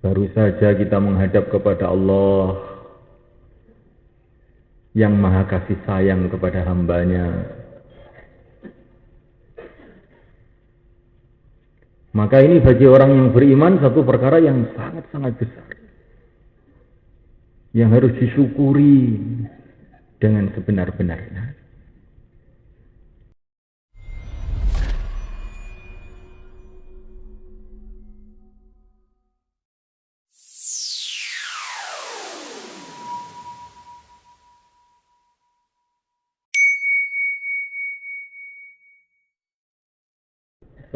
Baru saja kita menghadap kepada Allah yang maha kasih sayang kepada hambanya. Maka ini bagi orang yang beriman satu perkara yang sangat-sangat besar, yang harus disyukuri dengan sebenar-benarnya.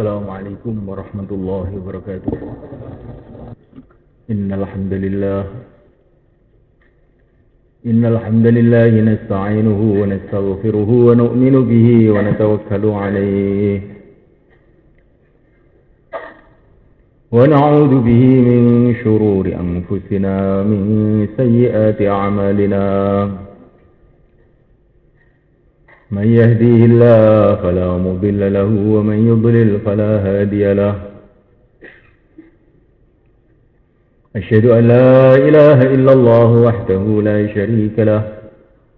Assalamualaikum warahmatullahi wabarakatuh. Innal hamdalillah nasta'inuhu wa nastaghfiruhu wa nu'minu bihi wa natawakkalu alayhi wa na'udzu bihi min shururi anfusina min sayyiati a'malina. من يهديه الله فلا مضل له ومن يضلل فلا هادي له. أشهد أن لا إله إلا الله وحده لا شريك له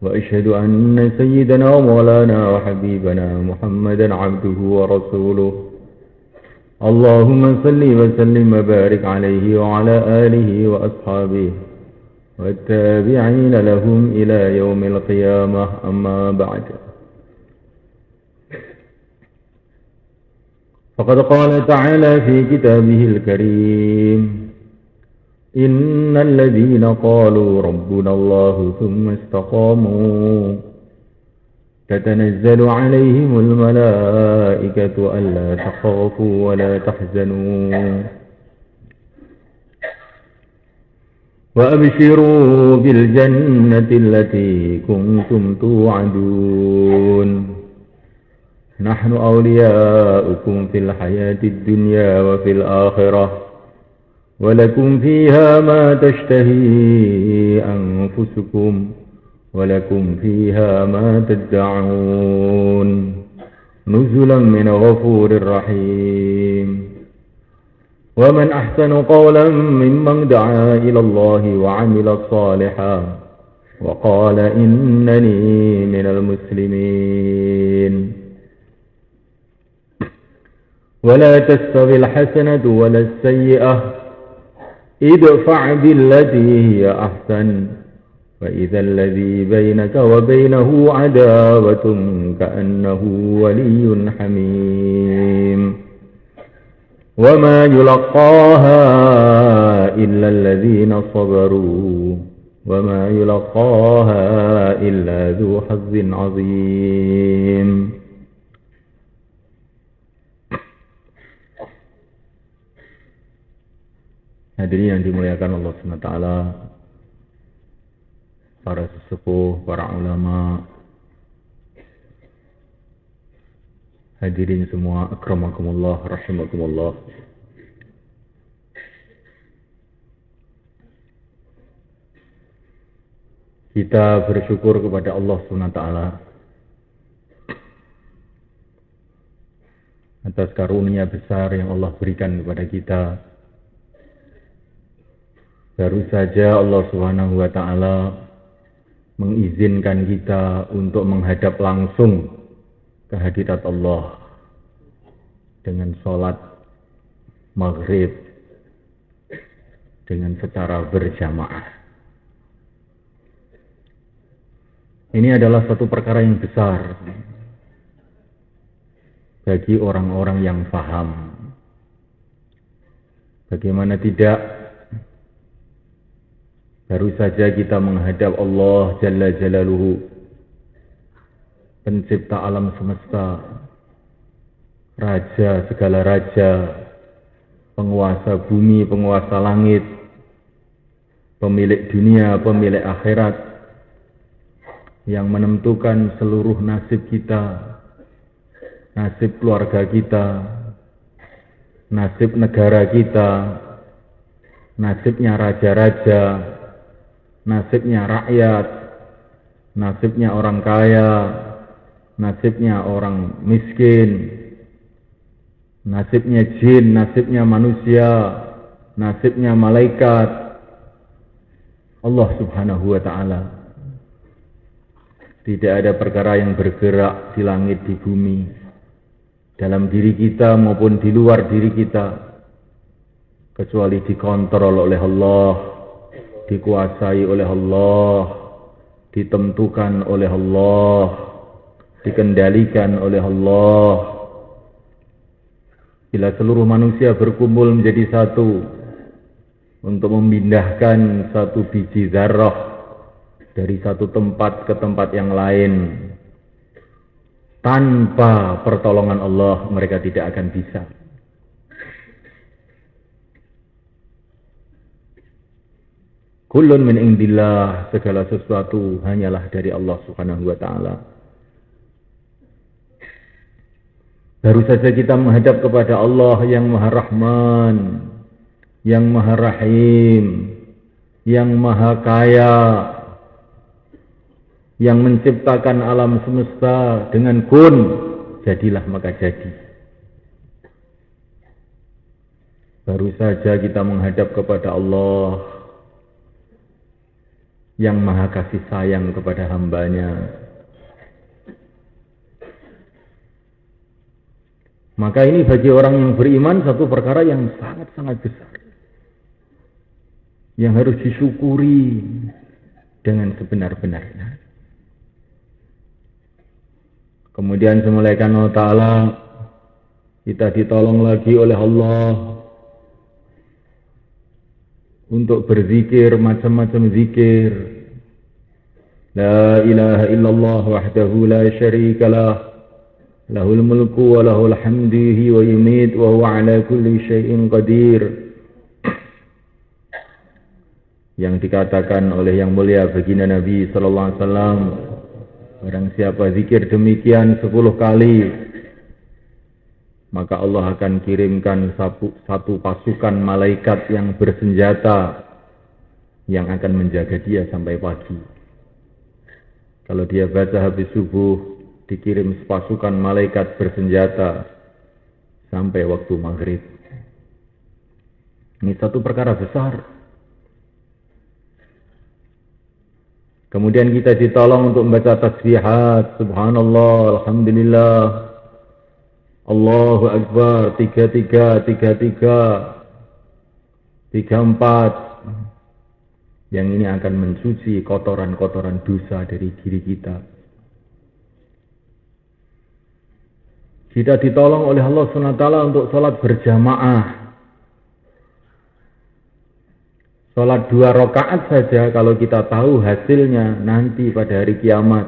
وأشهد أن سيدنا ومولانا وحبيبنا محمدا عبده ورسوله. اللهم صل وسلم وبارك عليه وعلى آله وأصحابه والتابعين لهم إلى يوم القيامة. أما بعد، فقد قال تعالى في كتابه الكريم: إن الذين قالوا ربنا الله ثم استقاموا تتنزل عليهم الملائكة ألا تخافوا ولا تحزنوا وأبشروا بالجنة التي كنتم توعدون. نحن أولياؤكم في الحياة الدنيا وفي الآخرة ولكم فيها ما تشتهي أنفسكم ولكم فيها ما تدعون نزلا من غفور رحيم. ومن أحسن قولا ممن دعا إلى الله وعمل صالحا وقال إنني من المسلمين. ولا تستوي الحسنة ولا السيئة ادفع بالتي هي أحسن فإذا الذي بينك وبينه عداوة كأنه ولي حميم. وما يلقاها إلا الذين صبروا وما يلقاها إلا ذو حظ عظيم. Hadirin yang dimuliakan Allah SWT, para sesepuh, para ulama, hadirin semua, akramakumullah, rahimakumullah. Kita bersyukur kepada Allah SWT atas karunia besar yang Allah berikan kepada kita. Baru saja Allah Subhanahu wa Ta'ala mengizinkan kita untuk menghadap langsung ke hadirat Allah dengan sholat maghrib dengan secara berjamaah. Ini adalah satu perkara yang besar bagi orang-orang yang paham. Bagaimana tidak, baru saja kita menghadap Allah Jalla Jalaluhu, pencipta alam semesta, raja segala raja, penguasa bumi, penguasa langit, pemilik dunia, pemilik akhirat, yang menentukan seluruh nasib kita, nasib keluarga kita, nasib negara kita, nasibnya raja-raja, nasibnya rakyat, nasibnya orang kaya, nasibnya orang miskin, nasibnya jin, nasibnya manusia, nasibnya malaikat Allah Subhanahu wa ta'ala. Tidak ada perkara yang bergerak di langit, di bumi, dalam diri kita maupun di luar diri kita, kecuali dikontrol oleh Allah, dikuasai oleh Allah, ditentukan oleh Allah, dikendalikan oleh Allah. Bila seluruh manusia berkumpul menjadi satu untuk memindahkan satu biji zarrah dari satu tempat ke tempat yang lain, tanpa pertolongan Allah mereka tidak akan bisa. Kullun min indillah, segala sesuatu hanyalah dari Allah Subhanahu wa ta'ala. Baru saja kita menghadap kepada Allah yang Maha Rahman, yang Maha Rahim, yang Maha Kaya, yang menciptakan alam semesta dengan kun, jadilah maka jadi. Baru saja kita menghadap kepada Allah yang Maha kasih sayang kepada hambanya. Maka ini bagi orang yang beriman satu perkara yang sangat-sangat besar, yang harus disyukuri dengan sebenar-benarnya. Kemudian semulaikan Allah Ta'ala, kita ditolong lagi oleh Allah untuk berzikir macam-macam zikir. La ilaha illallah wahdahu la syarikalah, lahul mulku wa lahul hamdihi wa yumit wa huwa ala kulli syai'in qadir. Yang dikatakan oleh yang mulia baginda Nabi sallallahu alaihi wasallam, barang siapa zikir demikian 10 kali, maka Allah akan kirimkan satu pasukan malaikat yang bersenjata yang akan menjaga dia sampai pagi. Kalau dia baca habis subuh, dikirim pasukan malaikat bersenjata sampai waktu maghrib. Ini satu perkara besar. Kemudian kita ditolong untuk membaca tasbihat, subhanallah, alhamdulillah, Allahu Akbar, 33, 34. Yang ini akan mencuci kotoran-kotoran dosa dari diri kita. Kita ditolong oleh Allah SWT untuk sholat berjamaah. Sholat 2 rakaat saja kalau kita tahu hasilnya nanti pada hari kiamat,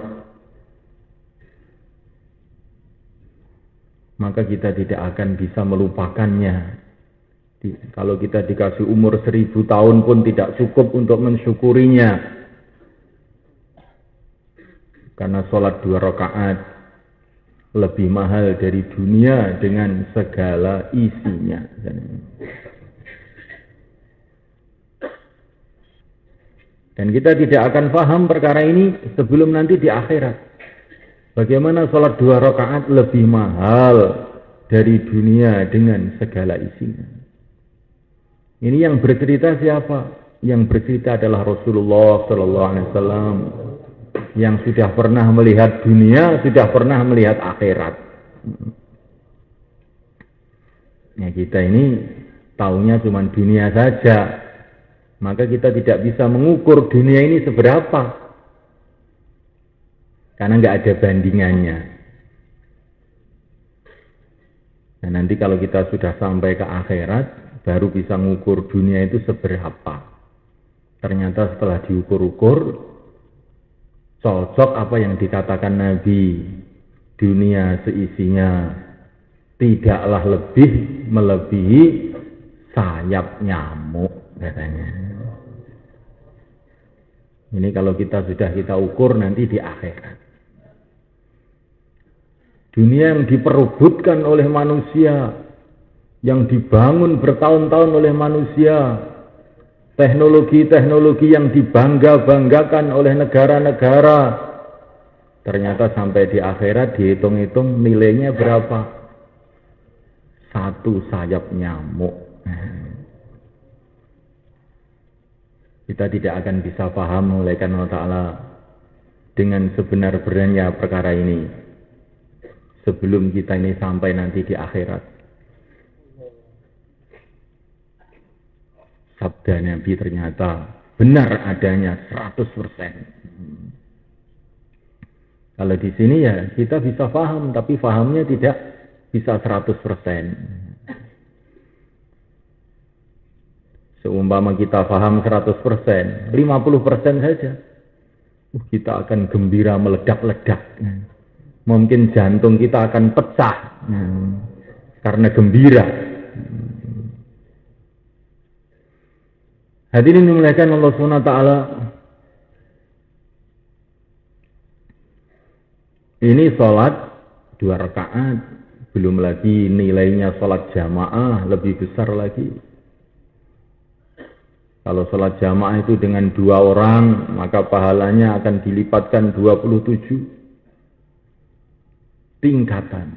maka kita tidak akan bisa melupakannya. Kalau kita dikasih umur 1000 tahun pun tidak cukup untuk mensyukurinya. Karena sholat 2 rakaat lebih mahal dari dunia dengan segala isinya. Dan kita tidak akan paham perkara ini sebelum nanti di akhirat. Bagaimana sholat 2 rakaat lebih mahal dari dunia dengan segala isinya. Ini yang bercerita siapa? Yang bercerita adalah Rasulullah Sallallahu Alaihi Wasallam, yang sudah pernah melihat dunia, sudah pernah melihat akhirat. Ya, kita ini taunya cuma dunia saja. Maka kita tidak bisa mengukur dunia ini seberapa, karena nggak ada bandingannya. Nah, nanti kalau kita sudah sampai ke akhirat, baru bisa mengukur dunia itu seberapa. Ternyata setelah diukur-ukur, cocok apa yang dikatakan Nabi, dunia seisinya tidaklah lebih melebihi sayap nyamuk, katanya. Ini kalau kita ukur nanti di akhirat. Dunia yang diperebutkan oleh manusia, yang dibangun bertahun-tahun oleh manusia, teknologi-teknologi yang dibangga-banggakan oleh negara-negara, ternyata sampai di akhirat dihitung-hitung nilainya berapa? 1 sayap nyamuk. Kita tidak akan bisa paham oleh karena Ta'ala dengan sebenar-benarnya perkara ini sebelum kita ini sampai nanti di akhirat. Sabda Nabi ternyata benar adanya 100%. Kalau di sini ya kita bisa paham, tapi pahamnya tidak bisa 100%. Seumpama kita paham 100%, 50% saja, kita akan gembira meledak-ledak. Mungkin jantung kita akan pecah karena gembira. Hadirin dimuliakan Allah Subhanahu wa taala. Ini salat 2 rakaat, belum lagi nilainya salat jamaah lebih besar lagi. Kalau sholat jamaah itu dengan 2 orang, maka pahalanya akan dilipatkan 27 tingkatan.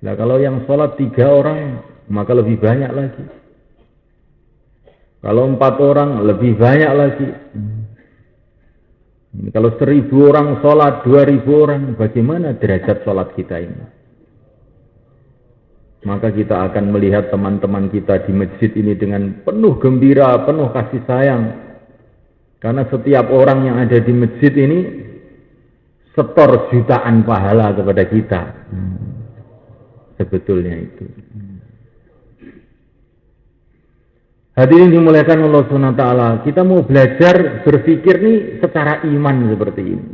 Nah kalau yang sholat 3 orang, maka lebih banyak lagi. Kalau 4 orang, lebih banyak lagi. Kalau 1000 orang sholat, 2000 orang, bagaimana derajat sholat kita ini? Maka kita akan melihat teman-teman kita di masjid ini dengan penuh gembira, penuh kasih sayang. Karena setiap orang yang ada di masjid ini setor jutaan pahala kepada kita. Sebetulnya itu. Hadirin dimuliakan Allah Subhanahu wa taala, kita mau belajar berpikir nih secara iman seperti ini.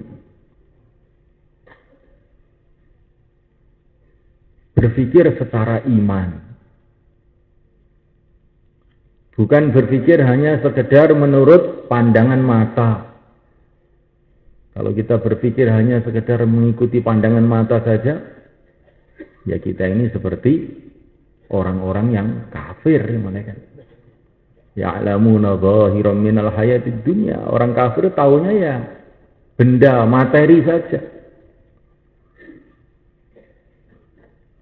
Berpikir secara iman. Bukan berpikir hanya sekedar menurut pandangan mata. Kalau kita berpikir hanya sekedar mengikuti pandangan mata saja, ya kita ini seperti orang-orang yang kafir, mereka. Ya'lamuna zahiran minal hayatid dunya. Orang kafir taunya ya benda materi saja.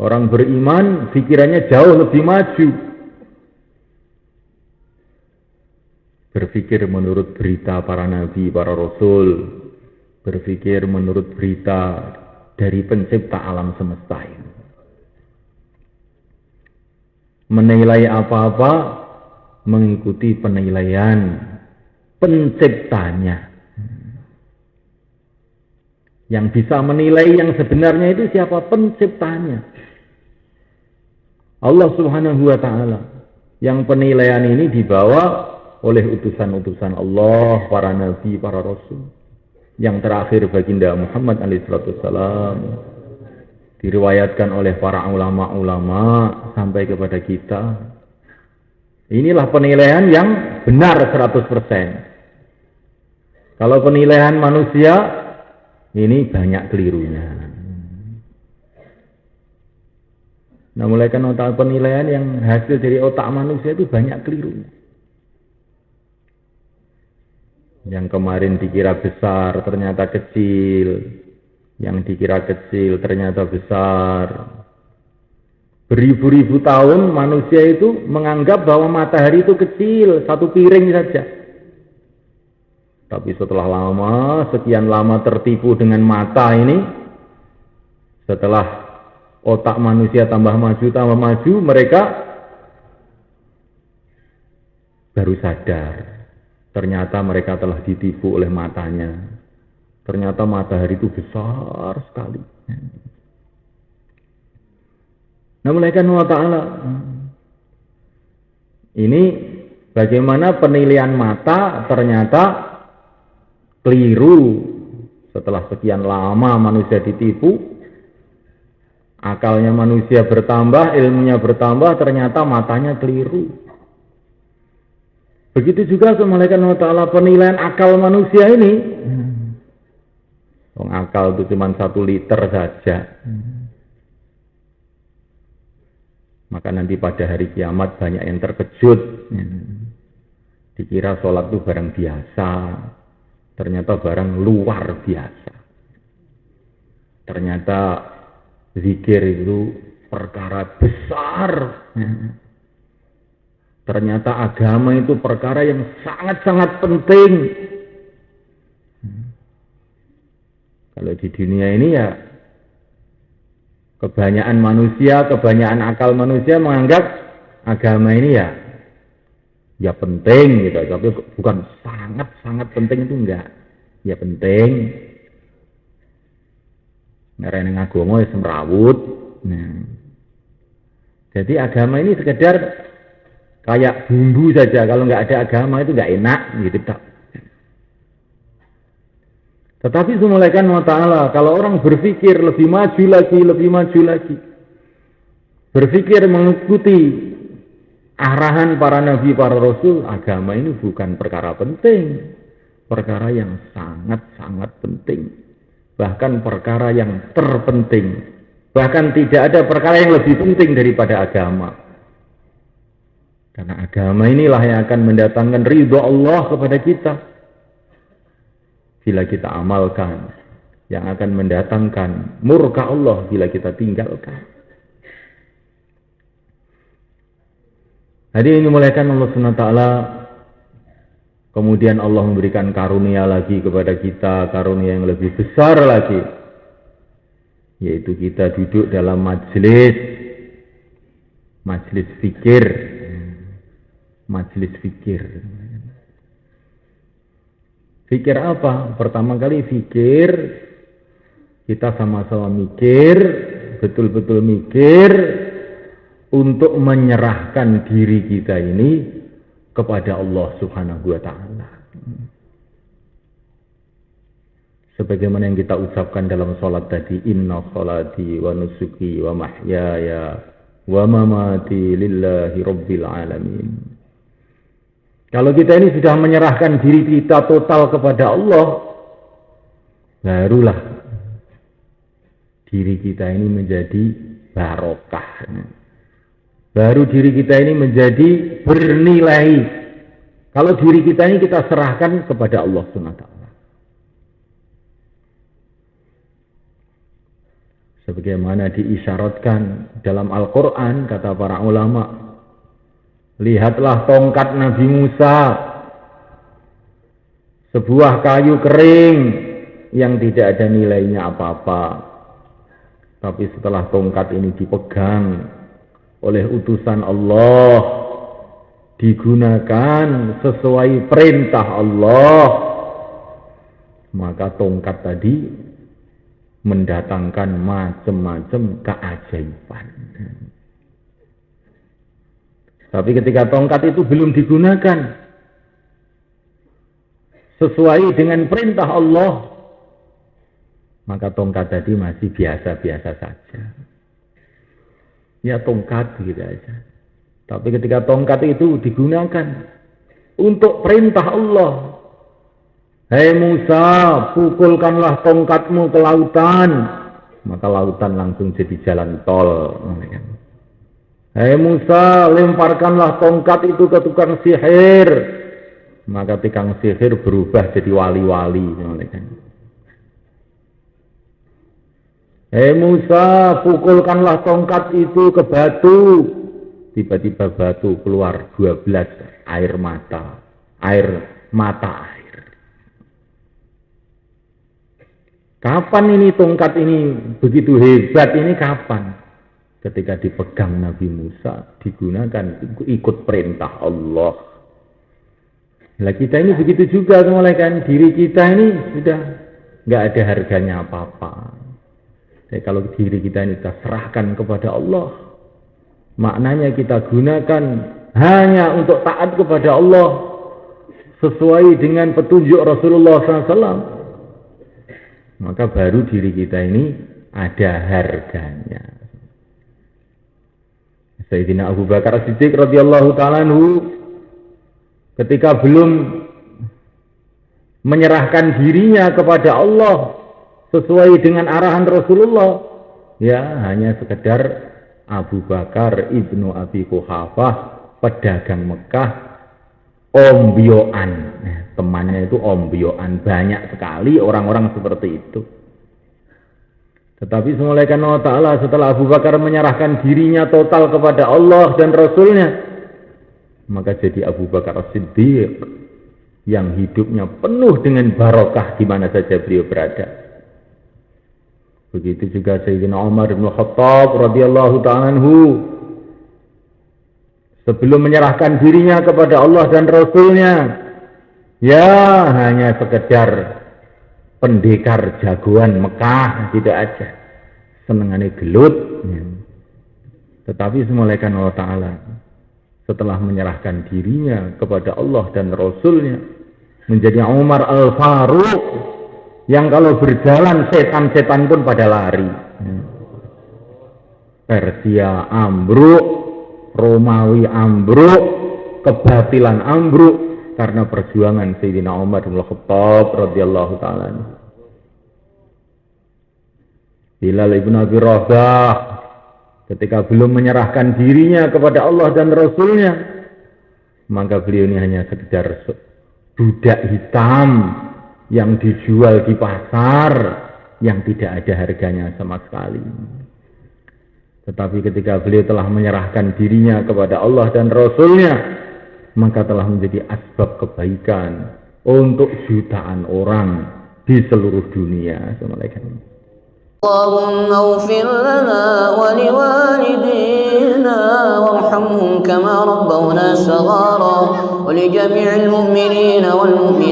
Orang beriman pikirannya jauh lebih maju. Berpikir menurut berita para nabi, para rasul. Berpikir menurut berita dari pencipta alam semesta ini. Menilai apa-apa mengikuti penilaian penciptanya. Yang bisa menilai yang sebenarnya itu siapa? Penciptanya. Allah Subhanahu wa ta'ala. Yang penilaian ini dibawa oleh utusan-utusan Allah, para nabi, para rasul. Yang terakhir baginda Muhammad alaihissalam. Diriwayatkan oleh para ulama-ulama sampai kepada kita. Inilah penilaian yang benar 100%. Kalau penilaian manusia, ini banyak kelirunya. Nah, mulai kan otak penilaian yang hasil dari otak manusia itu banyak kelirunya. Yang kemarin dikira besar ternyata kecil. Yang dikira kecil ternyata besar. Beribu-ribu tahun manusia itu menganggap bahwa matahari itu kecil, 1 piring saja. Tapi setelah lama, sekian lama tertipu dengan mata ini, setelah otak manusia tambah maju, mereka baru sadar. Ternyata mereka telah ditipu oleh matanya. Ternyata matahari itu besar sekali. Nah, mulaikan Allah Ta'ala. Ini bagaimana penilaian mata ternyata keliru. Setelah sekian lama manusia ditipu, akalnya manusia bertambah, ilmunya bertambah, ternyata matanya keliru. Begitu juga malaikat Allah Ta'ala penilaian akal manusia ini. Akal itu cuma 1 liter saja. Maka nanti pada hari kiamat banyak yang terkejut. Dikira sholat itu barang biasa. Ternyata barang luar biasa. Ternyata zikir itu perkara besar. Ternyata agama itu perkara yang sangat-sangat penting. Kalau di dunia ini ya kebanyakan manusia, kebanyakan akal manusia menganggap agama ini ya penting gitu, tapi bukan sangat-sangat penting itu enggak. Ya penting. Ngarene agama wis semrawut. Nah. Jadi agama ini sekedar kayak bumbu saja. Kalau nggak ada agama itu nggak enak gitu tak. Tetapi semulaikan Allah Ta'ala, kalau orang berpikir lebih maju lagi, berpikir mengikuti arahan para nabi, para rasul, agama ini bukan perkara penting, perkara yang sangat-sangat penting, bahkan perkara yang terpenting, bahkan tidak ada perkara yang lebih penting daripada agama. Karena agama inilah yang akan mendatangkan ridho Allah kepada kita. Bila kita amalkan, yang akan mendatangkan murka Allah bila kita tinggalkan. Jadi ini mulaikan Allah SWT, kemudian Allah memberikan karunia lagi kepada kita, karunia yang lebih besar lagi, yaitu kita duduk dalam majelis fikir, Fikir apa? Pertama kali fikir, kita sama-sama mikir, betul-betul mikir, untuk menyerahkan diri kita ini kepada Allah Subhanahu wa Ta'ala. Sebagaimana yang kita ucapkan dalam sholat tadi, inna sholati wa nusuki wa mahyaya wa mamati lillahi rabbil alamin. Kalau kita ini sudah menyerahkan diri kita total kepada Allah, barulah diri kita ini menjadi barokah. Baru diri kita ini menjadi bernilai. Kalau diri kita ini kita serahkan kepada Allah SWT. Sebagaimana diisyaratkan dalam Al-Quran, kata para ulama, lihatlah tongkat Nabi Musa, sebuah kayu kering yang tidak ada nilainya apa-apa. Tapi setelah tongkat ini dipegang oleh utusan Allah, digunakan sesuai perintah Allah, maka tongkat tadi mendatangkan macam-macam keajaiban. Tapi ketika tongkat itu belum digunakan sesuai dengan perintah Allah, maka tongkat tadi masih biasa-biasa saja. Ya tongkat gitu aja. Tapi ketika tongkat itu digunakan untuk perintah Allah, hei Musa, pukulkanlah tongkatmu ke lautan, maka lautan langsung jadi jalan tol. Hei Musa, lemparkanlah tongkat itu ke tukang sihir, maka tukang sihir berubah jadi wali-wali. Hei Musa, pukulkanlah tongkat itu ke batu, tiba-tiba batu keluar 12 air mata air. Kapan ini tongkat ini begitu hebat ini kapan? Ketika dipegang Nabi Musa, digunakan ikut perintah Allah. Nah kita ini begitu juga kan, diri kita ini sudah nggak ada harganya apa-apa. Jadi kalau diri kita ini kita serahkan kepada Allah, maknanya kita gunakan hanya untuk taat kepada Allah sesuai dengan petunjuk Rasulullah SAW, maka baru diri kita ini ada harganya. Sayyidina Abu Bakar Siddiq radhiyallahu ta'ala anhu ketika belum menyerahkan dirinya kepada Allah sesuai dengan arahan Rasulullah, ya hanya sekedar Abu Bakar ibnu Abi Quhafah, pedagang Mekah, ombyoan. Nah, temannya itu ombyoan, banyak sekali orang-orang seperti itu. Tetapi semulaikan Allah Ta'ala setelah Abu Bakar menyerahkan dirinya total kepada Allah dan Rasulnya, Maka jadi Abu Bakar As-Siddiq yang hidupnya penuh dengan barokah di mana saja beliau berada. Begitu juga Sayyidina Umar bin Khattab radhiyallahu ta'ala anhu. Sebelum menyerahkan dirinya kepada Allah dan Rasulnya, ya hanya sekedar pendekar jagoan Mekah, tidak aja. Senengane gelut. Tetapi semulaikan Allah Ta'ala setelah menyerahkan dirinya kepada Allah dan Rasulnya, menjadi Umar Al-Faruq yang kalau berjalan setan-setan pun pada lari. Persia ambruk, Romawi ambruk, kebatilan ambruk karena perjuangan Sayyidina Umar bin Khattab radhiyallahu ta'ala. Bilal ibn Abi Rabah ketika belum menyerahkan dirinya kepada Allah dan Rasulnya, maka beliau ini hanya sekedar budak hitam yang dijual di pasar yang tidak ada harganya sama sekali. Tetapi ketika beliau telah menyerahkan dirinya kepada Allah dan Rasulnya, maka telah menjadi asbab kebaikan untuk jutaan orang di seluruh dunia. اللهم اغفر لنا ولوالدينا وارحمهم كما ربونا صغارا ولجميع المؤمنين والمؤمنات